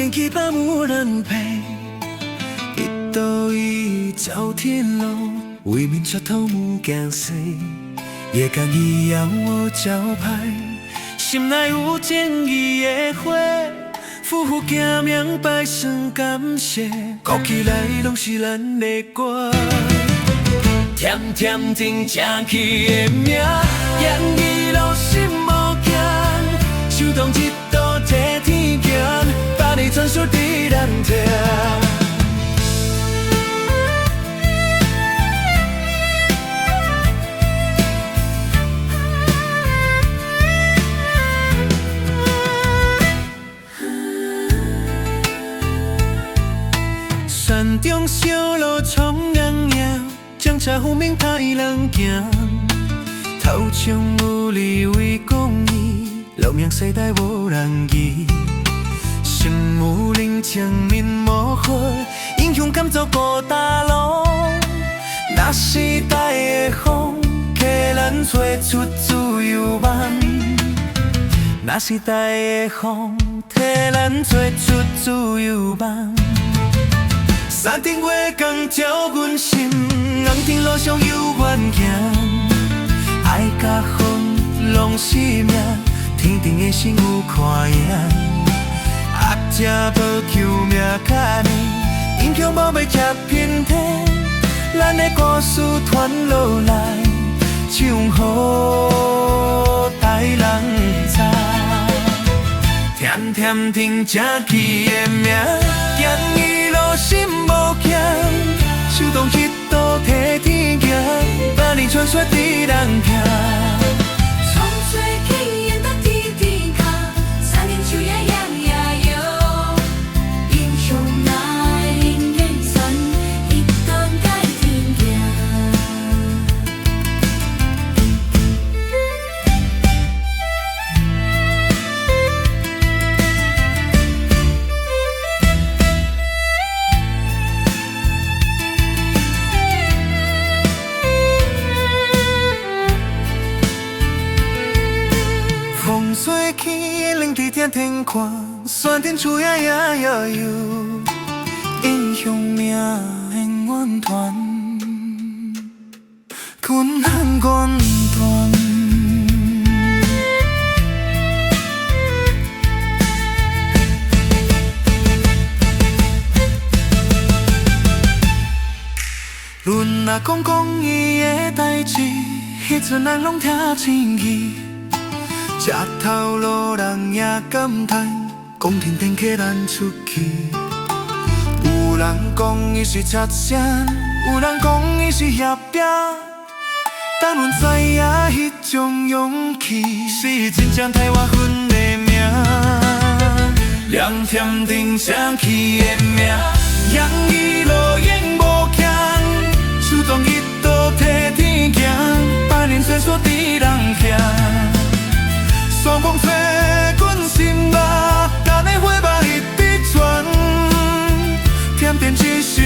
天气把无人陪，一道伊走天路，为民出头无惊死，夜间伊邀我招牌，心内有正义的花，夫妇行命拜算感谢，讲起来拢是咱的歌。甜甜真正气的名，演艺路心无惊，手动一道替天行，百年传说伫咱听。山中小路冲洋洋，将车夫命太人行。头前有你为公义，路命世代无人疑。心有灵情面无血，英雄敢走孤单路。那时代的风，替咱吹出自由梦。那时代的风，替咱吹出自由梦。山顶月光照阮心，红尘路上有远行，爱甲恨拢是命，天定的心有看赢。恶者无求命较硬，英雄无要吃偏体，咱的故事传落来，唱予台人知。甜甜听正气的名，行伊路心无惊，手动一道替天行，百年传说伫人听。从最起演到天天下，三年秋夜夜夜游，英雄来临眼神，一段改天行。风吹起，冷地点天看，山顶树叶夜夜游，英雄命现阮团，困难阮团。阮若讲伊的代志，迄阵咱拢听真意。吃头路人也感叹，讲天天客咱出去。有人讲伊是插声，有人讲伊是叶饼，但阮知影迄种勇气，是真正台湾阮的命。凉甜定正气的名，洋溢路演无惊，手动一道替天行，百年传说伫人听。山风吹阮心目，咱的火把一直传，甜甜一首